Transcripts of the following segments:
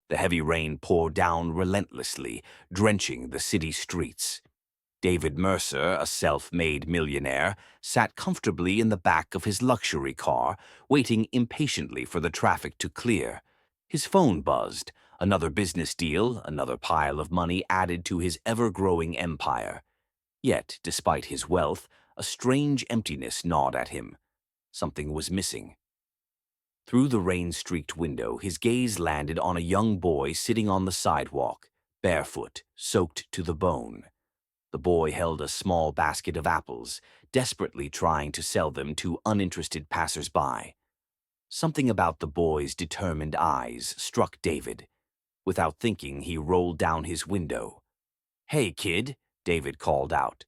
The heavy rain poured down relentlessly, drenching the city streets. David Mercer, a self-made millionaire, sat comfortably in the back of his luxury car, waiting impatiently for the traffic to clear. His phone buzzed. Another business deal, another pile of money added to his ever-growing empire. Yet, despite his wealth, a strange emptiness gnawed at him. Something was missing. Through the rain-streaked window, his gaze landed on a young boy sitting on the sidewalk, barefoot, soaked to the bone. The boy held a small basket of apples, desperately trying to sell them to uninterested passers-by. Something about the boy's determined eyes struck David. Without thinking, he rolled down his window. "Hey, kid," David called out.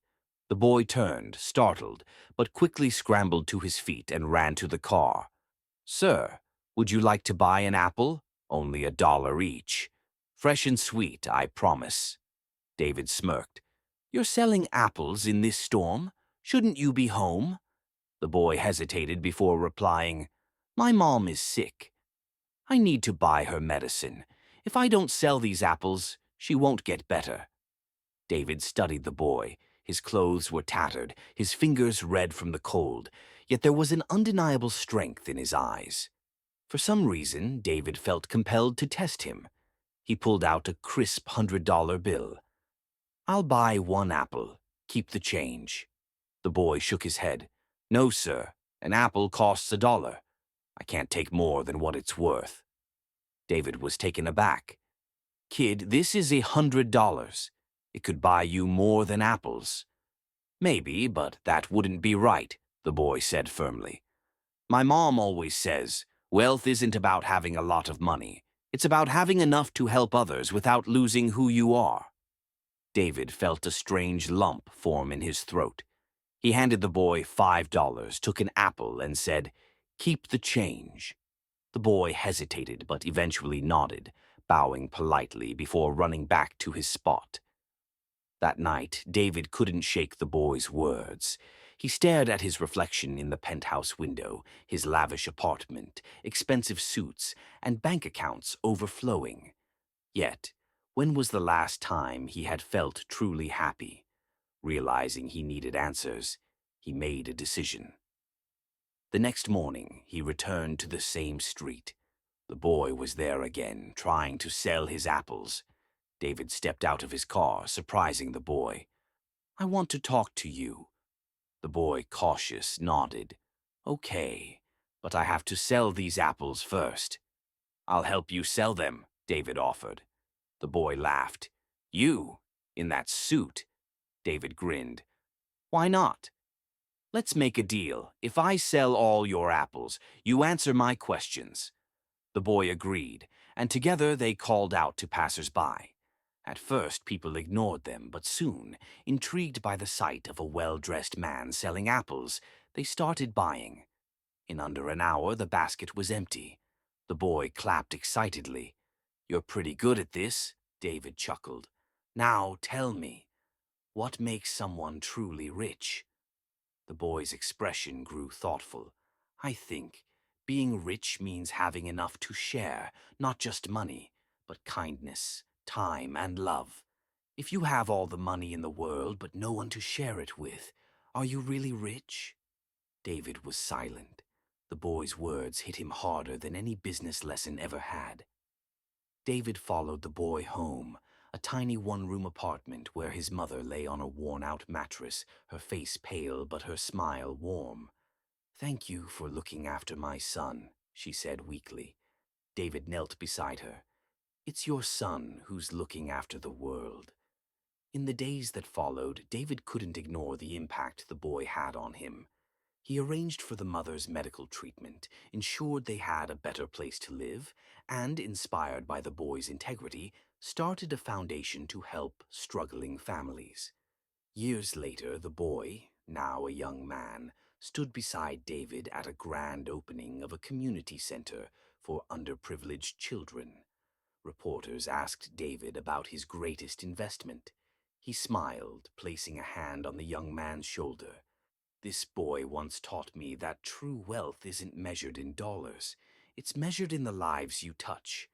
The boy turned, startled, but quickly scrambled to his feet and ran to the car. "Sir, would you like to buy an apple? Only $1 each. Fresh and sweet, I promise." David smirked. "You're selling apples in this storm? Shouldn't you be home?" The boy hesitated before replying, "My mom is sick. I need to buy her medicine. If I don't sell these apples, she won't get better." David studied the boy. His clothes were tattered, his fingers red from the cold, yet there was an undeniable strength in his eyes. For some reason, David felt compelled to test him. He pulled out a crisp $100 bill. "I'll buy 1 apple. Keep the change." The boy shook his head. "No, sir. An apple costs $1. I can't take more than what it's worth." David was taken aback. "Kid, this is $100. It could buy you more than apples." "Maybe, but that wouldn't be right," the boy said firmly. "My mom always says, wealth isn't about having a lot of money. It's about having enough to help others without losing who you are." David felt a strange lump form in his throat. He handed the boy $5, took an apple, and said, "Keep the change." The boy hesitated but eventually nodded, bowing politely before running back to his spot. That night, David couldn't shake the boy's words. He stared at his reflection in the penthouse window, his lavish apartment, expensive suits, and bank accounts overflowing. Yet, when was the last time he had felt truly happy? Realizing he needed answers, he made a decision. The next morning, he returned to the same street. The boy was there again, trying to sell his apples. David stepped out of his car, surprising the boy. "I want to talk to you." The boy, cautious, nodded. "Okay, but I have to sell these apples first." "I'll help you sell them," David offered. The boy laughed. "You? In that suit?" David grinned. "Why not? Let's make a deal. If I sell all your apples, you answer my questions." The boy agreed, and together they called out to passers-by. At first, people ignored them, but soon, intrigued by the sight of a well-dressed man selling apples, they started buying. In under an hour, the basket was empty. The boy clapped excitedly. "You're pretty good at this," David chuckled. "Now tell me, what makes someone truly rich?" The boy's expression grew thoughtful. "I think being rich means having enough to share, not just money, but kindness, time, and love. If you have all the money in the world but no one to share it with, are you really rich?" David was silent. The boy's words hit him harder than any business lesson ever had. David followed the boy home, a tiny one-room apartment where his mother lay on a worn-out mattress, her face pale but her smile warm. "Thank you for looking after my son," she said weakly. David knelt beside her. "It's your son who's looking after the world." In the days that followed, David couldn't ignore the impact the boy had on him. He arranged for the mother's medical treatment, ensured they had a better place to live, and, inspired by the boy's integrity, started a foundation to help struggling families. Years later, the boy, now a young man, stood beside David at a grand opening of a community center for underprivileged children. Reporters asked David about his greatest investment. He smiled, placing a hand on the young man's shoulder. "This boy once taught me that true wealth isn't measured in dollars. It's measured in the lives you touch.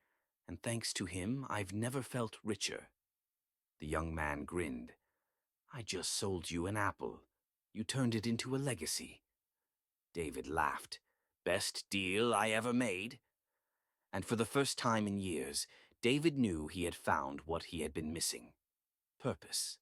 And thanks to him, I've never felt richer. The young man grinned. I just sold you an apple. You turned it into a legacy. David laughed. Best deal I ever made. And for the first time in years, David knew he had found what he had been missing: purpose.